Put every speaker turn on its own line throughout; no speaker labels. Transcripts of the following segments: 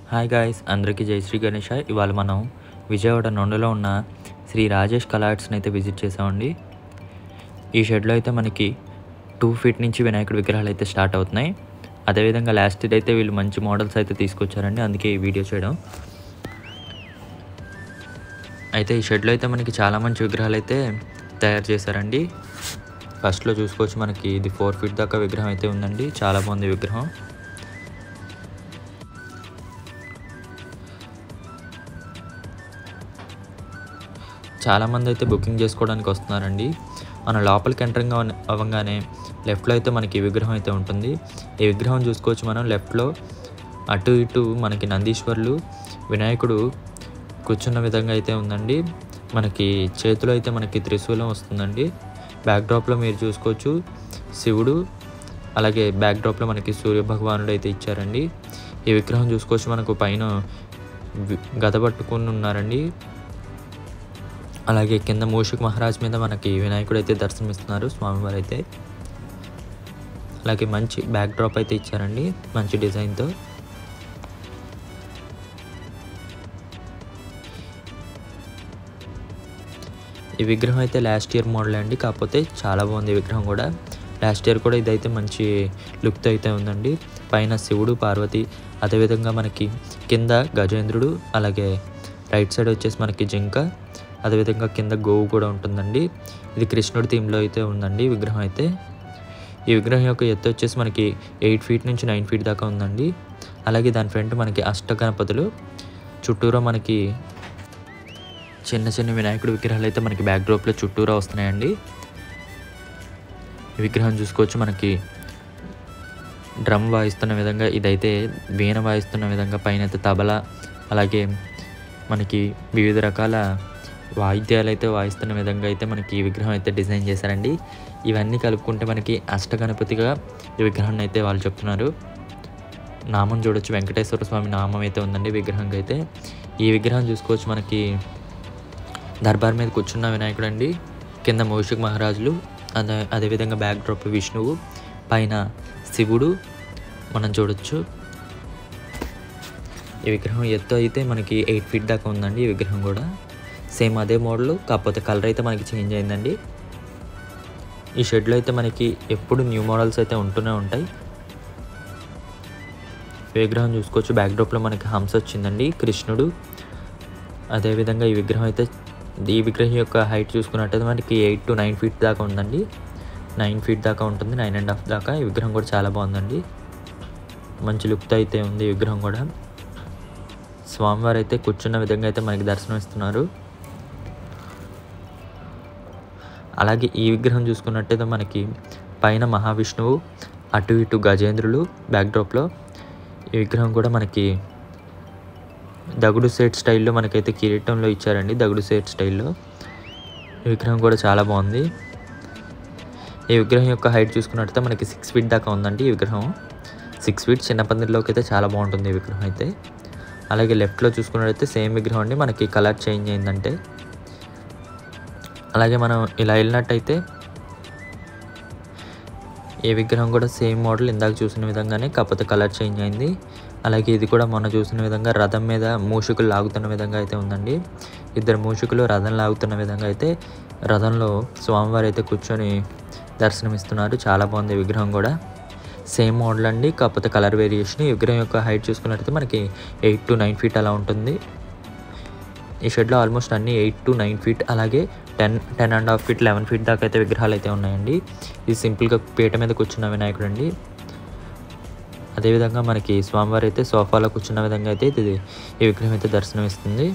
Hi guys, అందరికీ జై శ్రీ గణేష. ఇవాళ మనం విజయవాడ నొండలో ఉన్న శ్రీ రాజేష్ కళా ఆర్ట్స్ని అయితే విజిట్ చేసామండి. ఈ షెడ్లో అయితే మనకి 2 ఫీట్ నుంచి వినాయకుడి విగ్రహాలు అయితే స్టార్ట్ అవుతున్నాయి. అదేవిధంగా లాస్ట్ ఇయర్ అయితే వీళ్ళు మంచి మోడల్స్ అయితే తీసుకొచ్చారండి, అందుకే ఈ వీడియో చేయడం. అయితే ఈ షెడ్లో అయితే మనకి చాలా మంచి విగ్రహాలు అయితే తయారు చేశారండి. ఫస్ట్లో చూసుకోవచ్చు, మనకి ఇది 4 ఫీట్ దాకా విగ్రహం అయితే ఉందండి. చాలా బాగుంది విగ్రహం. చాలామంది అయితే బుకింగ్ చేసుకోవడానికి వస్తున్నారండి. మన లోపలికి ఎంటరింగ్ అవ్వగానే లెఫ్ట్లో అయితే మనకి విగ్రహం అయితే ఉంటుంది. ఈ విగ్రహం చూసుకోవచ్చు మనం. లెఫ్ట్లో అటు ఇటు మనకి నందీశ్వర్లు, వినాయకుడు కూర్చున్న విధంగా అయితే ఉందండి. మనకి చేతిలో అయితే మనకి త్రిశూలం వస్తుందండి. బ్యాక్డ్రాప్లో మీరు చూసుకోవచ్చు శివుడు, అలాగే బ్యాక్డ్రాప్లో మనకి సూర్య భగవానుడు అయితే ఇచ్చారండి. ఈ విగ్రహం చూసుకోవచ్చు, మనకు పైన గద పట్టుకుని ఉన్నారండి. అలాగే కింద మూషిక్ మహారాజ్ మీద మనకి వినాయకుడు అయితే దర్శనమిస్తున్నారు, స్వామివారు అయితే. అలాగే మంచి బ్యాక్ డ్రాప్ అయితే ఇచ్చారండి, మంచి డిజైన్తో. ఈ విగ్రహం అయితే లాస్ట్ ఇయర్ మోడల్ అండి, కాకపోతే చాలా బాగుంది ఈ విగ్రహం కూడా. లాస్ట్ ఇయర్ కూడా ఇదైతే మంచి లుక్తో అయితే ఉందండి. పైన శివుడు, పార్వతి, అదేవిధంగా మనకి కింద గజేంద్రుడు, అలాగే రైట్ సైడ్ వచ్చేసి మనకి జింక, అదేవిధంగా కింద గోవు కూడా ఉంటుందండి. ఇది కృష్ణుడి థీమ్లో అయితే ఉందండి విగ్రహం అయితే. ఈ విగ్రహం యొక్క ఎత్తు వచ్చేసి మనకి 8 ఫీట్ నుంచి 9 ఫీట్ దాకా ఉందండి. అలాగే దాని ఫ్రంట్ మనకి అష్టగణపతులు, చుట్టూరా మనకి చిన్న చిన్న వినాయకుడి విగ్రహాలు అయితే మనకి బ్యాక్ డ్రాప్లో చుట్టూరా వస్తున్నాయండి. ఈ విగ్రహం చూసుకోవచ్చు, మనకి డ్రమ్ వాయిస్తున్న విధంగా, ఇదైతే వీణ వాయిస్తున్న విధంగా, పైన అయితే తబలా, అలాగే మనకి వివిధ రకాల వాయిద్యాలు అయితే వాయిస్తున్న విధంగా అయితే మనకి ఈ విగ్రహం అయితే డిజైన్ చేశారండి. ఇవన్నీ కలుపుకుంటే మనకి అష్టగణపతిగా ఈ విగ్రహాన్ని అయితే వాళ్ళు చెప్తున్నారు. నామం చూడొచ్చు, వెంకటేశ్వర స్వామి నామం అయితే ఉందండి విగ్రహంకి అయితే. ఈ విగ్రహం చూసుకోవచ్చు, మనకి దర్బార్ మీద కూర్చున్న వినాయకుడు అండి. కింద మూషిక్ మహారాజులు, అదేవిధంగా బ్యాక్ డ్రాప్ విష్ణువు, పైన శివుడు మనం చూడొచ్చు. ఈ విగ్రహం ఎత్తు అయితే మనకి 8 ఫీట్ దాకా ఉందండి. ఈ విగ్రహం కూడా సేమ్ అదే మోడల్, కాకపోతే కలర్ అయితే మనకి చేంజ్ అయిందండి. ఈ షెడ్లో అయితే మనకి ఎప్పుడు న్యూ మోడల్స్ అయితే ఉంటూనే ఉంటాయి. విగ్రహం చూసుకోవచ్చు, బ్యాక్ డ్రాప్లో మనకి హంస వచ్చిందండి, కృష్ణుడు. అదేవిధంగా ఈ విగ్రహం యొక్క హైట్ చూసుకున్నట్టయితే మనకి 8 to 9 ఫీట్ దాకా ఉందండి. 9 ఫీట్ దాకా ఉంటుంది, 9.5 దాకా. ఈ విగ్రహం కూడా చాలా బాగుందండి, మంచి లుక్తో అయితే ఉంది ఈ విగ్రహం కూడా. స్వామివారు అయితే కూర్చున్న విధంగా అయితే మనకి దర్శనం ఇస్తున్నారు. అలాగే ఈ విగ్రహం చూసుకున్నట్టయితే మనకి పైన మహావిష్ణువు, అటు ఇటు గజేంద్రులు బ్యాక్ డ్రాప్లో. ఈ విగ్రహం కూడా మనకి దగుడు సెట్ స్టైల్లో మనకైతే కిరీటంలో ఇచ్చారండి, దగుడు సెట్ స్టైల్లో. ఈ విగ్రహం కూడా చాలా బాగుంది. ఈ విగ్రహం యొక్క హైట్ చూసుకున్నట్టయితే మనకి 6 ఫీట్ దాకా ఉందండి. ఈ విగ్రహం 6 ఫీట్, చిన్న పందిరిలోకి అయితే చాలా బాగుంటుంది ఈ విగ్రహం అయితే. అలాగే లెఫ్ట్లో చూసుకున్నట్టయితే సేమ్ విగ్రహం అండి, మనకి కలర్ చేంజ్ అయిందంటే. అలాగే మనం ఇలా వెళ్ళినట్టయితే ఈ విగ్రహం కూడా సేమ్ మోడల్, ఇందాక చూసిన విధంగానే, కాకపోతే కలర్ చేంజ్ అయింది. అలాగే ఇది కూడా మొన్న చూసిన విధంగా రథం మీద మూషికులు లాగుతున్న విధంగా అయితే ఉందండి. 2 మూషికులు రథం లాగుతున్న విధంగా అయితే రథంలో స్వామివారు అయితే కూర్చొని దర్శనమిస్తున్నారు. చాలా బాగుంది ఈ విగ్రహం కూడా. సేమ్ మోడల్ అండి, కాకపోతే కలర్ వేరియేషన్. ఈ విగ్రహం యొక్క హైట్ చూసుకున్నట్టయితే మనకి 8 to 9 ఫీట్ అలా ఉంటుంది. ఈ షెడ్లో ఆల్మోస్ట్ అన్ని 8 to 9 ఫీట్, అలాగే 10.5 ఫీట్, 11 ఫీట్ దాకా అయితే విగ్రహాలు అయితే ఉన్నాయండి. ఇది సింపుల్గా పీట మీద కూర్చున్న వినాయకుడు అండి. అదేవిధంగా మనకి స్వామివారు అయితే సోఫాలో కూర్చున్న విధంగా అయితే ఈ విగ్రహం అయితే దర్శనమిస్తుంది.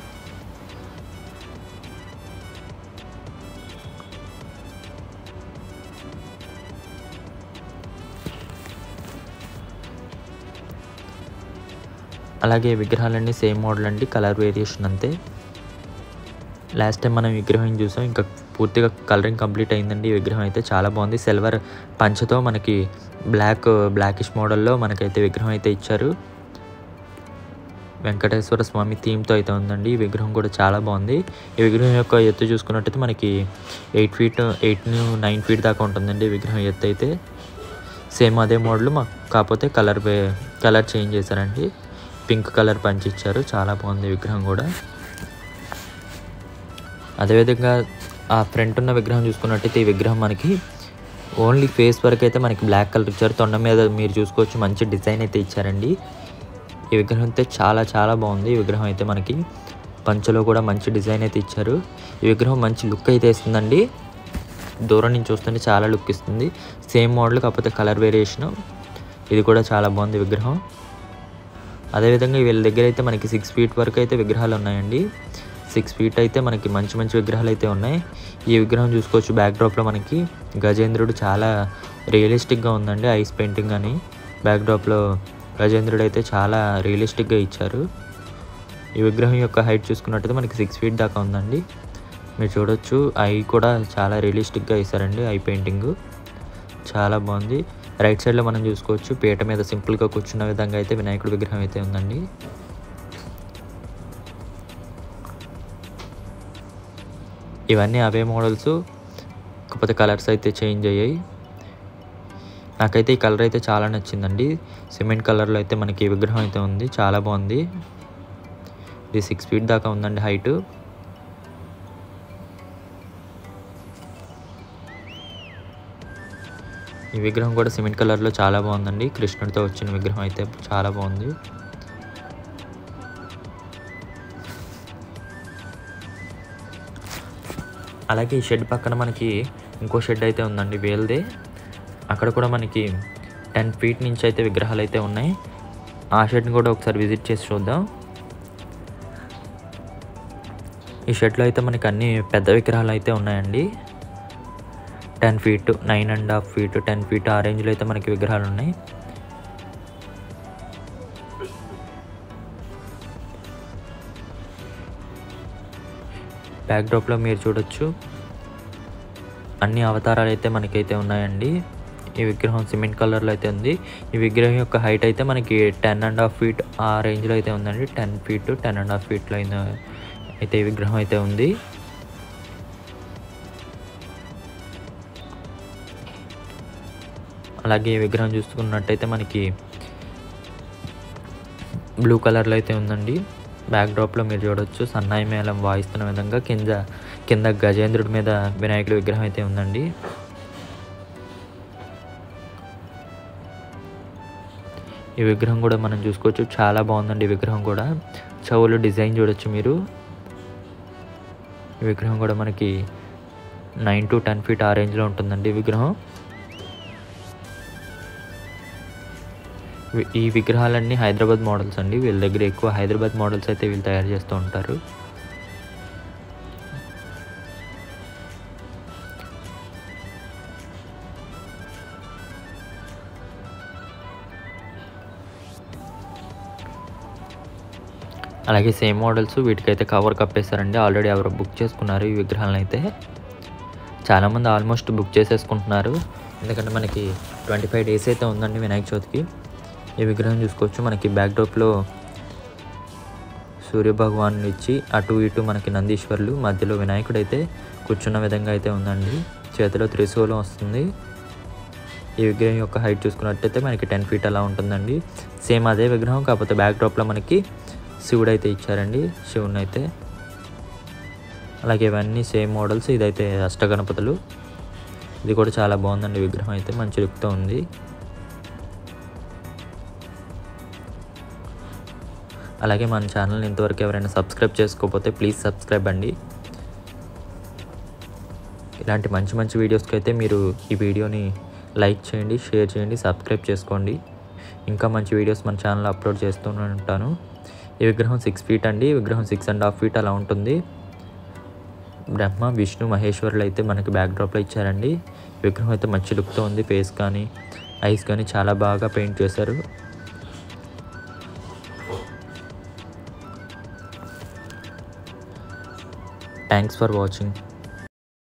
అలాగే విగ్రహాలన్నీ సేమ్ మోడల్ అండి, కలర్ వేరియేషన్ అంతే. లాస్ట్ టైం మనం విగ్రహం చూసాం, ఇంకా పూర్తిగా కలరింగ్ కంప్లీట్ అయిందండి. ఈ విగ్రహం అయితే చాలా బాగుంది. సిల్వర్ పంచతో మనకి బ్లాకిష్ మోడల్లో మనకైతే విగ్రహం అయితే ఇచ్చారు. వెంకటేశ్వర స్వామి థీమ్తో అయితే ఉందండి. ఈ విగ్రహం కూడా చాలా బాగుంది. ఈ విగ్రహం యొక్క ఎత్తు చూసుకున్నట్టయితే మనకి 8 to 9 ఫీట్ దాకా ఉంటుందండి ఈ విగ్రహం ఎత్తు అయితే. సేమ్ అదే మోడల్, కాకపోతే కలర్ చేంజ్ చేశారండి. పింక్ కలర్ పంచి ఇచ్చారు. చాలా బాగుంది విగ్రహం కూడా. అదేవిధంగా ఆ ఫ్రంట్ ఉన్న విగ్రహం చూసుకున్నట్టయితే ఈ విగ్రహం మనకి ఓన్లీ ఫేస్ వరకు అయితే మనకి బ్లాక్ కలర్ ఇచ్చారు. తొండ మీద మీరు చూసుకోవచ్చు మంచి డిజైన్ అయితే ఇచ్చారండి. ఈ విగ్రహం అయితే చాలా చాలా బాగుంది. ఈ విగ్రహం అయితే మనకి పంచలో కూడా మంచి డిజైన్ అయితే ఇచ్చారు. ఈ విగ్రహం మంచి లుక్ అయితే ఇస్తుందండి. దూరం నుంచి చూస్తుంటే చాలా లుక్ ఇస్తుంది. సేమ్ మోడల్ కాకపోతే కలర్ వేరియేషను. ఇది కూడా చాలా బాగుంది విగ్రహం. అదేవిధంగా వీళ్ళ దగ్గర అయితే మనకి 6 ఫీట్ వరకు అయితే విగ్రహాలు ఉన్నాయండి. 6 ఫీట్ అయితే మనకి మంచి మంచి విగ్రహాలు అయితే ఉన్నాయి. ఈ విగ్రహం చూసుకోవచ్చు బ్యాక్ డ్రాప్లో మనకి గజేంద్రుడు చాలా రియలిస్టిక్గా ఉందండి. ఐస్ పెయింటింగ్ అని బ్యాక్ డ్రాప్లో గజేంద్రుడు అయితే చాలా రియలిస్టిక్గా ఇచ్చారు. ఈ విగ్రహం యొక్క హైట్ చూసుకున్నట్టయితే మనకి 6 ఫీట్ దాకా ఉందండి. మీరు చూడొచ్చు ఐ కూడా చాలా రియలిస్టిక్గా ఇస్తారండి. ఐ పెయింటింగ్ చాలా బాగుంది. రైట్ సైడ్లో మనం చూసుకోవచ్చు పీట మీద సింపుల్గా కూర్చున్న విధంగా అయితే వినాయకుడి విగ్రహం అయితే ఉందండి. ఇవన్నీ అవే మోడల్స్, కాకపోతే కలర్స్ అయితే చేంజ్ అయ్యాయి. నాకైతే ఈ కలర్ అయితే చాలా నచ్చిందండి. సిమెంట్ కలర్లో అయితే మనకి విగ్రహం అయితే ఉంది. చాలా బాగుంది. ఇది 6 ఫీట్ దాకా ఉందండి హైటు. ఈ విగ్రహం కూడా సిమెంట్ కలర్లో చాలా బాగుందండి. కృష్ణుడితో వచ్చిన విగ్రహం అయితే చాలా బాగుంది. అలాగే ఈ షెడ్ పక్కన మనకి ఇంకో షెడ్ అయితే ఉందండి వేల్దే. అక్కడ కూడా మనకి 10 ఫీట్ నుంచి అయితే విగ్రహాలు అయితే ఉన్నాయి. ఆ షెడ్ని కూడా ఒకసారి విజిట్ చేసి చూద్దాం. ఈ షెడ్లో అయితే మనకి అన్ని పెద్ద విగ్రహాలు అయితే ఉన్నాయండి. 10 ఫీట్, 9.5 ఫీట్, 10 ఫీట్ ఆ రేంజ్లో అయితే మనకి విగ్రహాలు ఉన్నాయి. బ్యాక్ డ్రాప్లో మీరు చూడొచ్చు అన్ని అవతారాలు అయితే మనకైతే ఉన్నాయండి. ఈ విగ్రహం సిమెంట్ కలర్లో అయితే ఉంది. ఈ విగ్రహం యొక్క హైట్ అయితే మనకి 10.5 ఫీట్ ఆ రేంజ్లో అయితే ఉందండి. 10 ఫీట్ 10.5 ఫీట్లో అయితే ఈ విగ్రహం అయితే ఉంది. అలాగే ఈ విగ్రహం చూసుకున్నట్టయితే మనకి బ్లూ కలర్లో అయితే ఉందండి. బ్యాక్ డ్రాప్లో మీరు చూడొచ్చు సన్నాయి మేళం వాయిస్తున్న విధంగా కింద గజేంద్రుడి మీద వినాయకుడి విగ్రహం అయితే ఉందండి. ఈ విగ్రహం కూడా మనం చూసుకోవచ్చు చాలా బాగుందండి. ఈ విగ్రహం కూడా చెవులు డిజైన్ చూడొచ్చు మీరు. ఈ విగ్రహం కూడా మనకి 9 to 10 ఫీట్ ఆ రేంజ్లో ఉంటుందండి ఈ విగ్రహం. ఈ విగ్రహాలన్నీ హైదరాబాద్ మోడల్స్ అండి. వీళ్ళ దగ్గర ఎక్కువ హైదరాబాద్ మోడల్స్ అయితే వీళ్ళు తయారు చేస్తూ ఉంటారు. అలాగే సేమ్ మోడల్స్ వీటికైతే కవర్ కప్పేశారండి. ఆల్రెడీ ఎవరు బుక్ చేసుకున్నారు ఈ విగ్రహాలను అయితే. చాలామంది ఆల్మోస్ట్ బుక్ చేసేసుకుంటున్నారు. ఎందుకంటే మనకి 25 డేస్ అయితే ఉందండి వినాయక చవితికి. ఈ విగ్రహం చూసుకోవచ్చు మనకి బ్యాక్ డ్రాప్లో సూర్యభగవాన్ ఇచ్చి అటు ఇటు మనకి నందీశ్వర్లు, మధ్యలో వినాయకుడు అయితే కూర్చున్న విధంగా అయితే ఉందండి. చేతిలో త్రిశూలం వస్తుంది. ఈ విగ్రహం యొక్క హైట్ చూసుకున్నట్టయితే మనకి 10 ఫీట్ అలా ఉంటుందండి. సేమ్ అదే విగ్రహం కాకపోతే బ్యాక్ డ్రాప్లో మనకి శివుడు అయితే ఇచ్చారండి. శివుని అయితే అలాగే ఇవన్నీ సేమ్ మోడల్స్. ఇదైతే అష్టగణపతులు. ఇది కూడా చాలా బాగుందండి విగ్రహం అయితే మంచి లుక్తో ఉంది. అలాగే మన ఛానల్ని ఇంతవరకు ఎవరైనా సబ్స్క్రైబ్ చేసుకోకపోతే ప్లీజ్ సబ్స్క్రైబ్ అండి. ఇలాంటి మంచి మంచి వీడియోస్కి అయితే మీరు ఈ వీడియోని లైక్ చేయండి, షేర్ చేయండి, సబ్స్క్రైబ్ చేసుకోండి. ఇంకా మంచి వీడియోస్ మన ఛానల్లో అప్లోడ్ చేస్తూ ఉంటాను. ఈ విగ్రహం 6 ఫీట్ అండి. ఈ విగ్రహం 6.5 ఫీట్ అలా ఉంటుంది. బ్రహ్మ విష్ణు మహేశ్వరులు అయితే మనకి బ్యాక్ డ్రాప్లో ఇచ్చారండి. విగ్రహం అయితే మంచి లుక్తో ఉంది. ఫేస్ కానీ ఐస్ కానీ చాలా బాగా పెయింట్ చేశారు. Thanks for watching.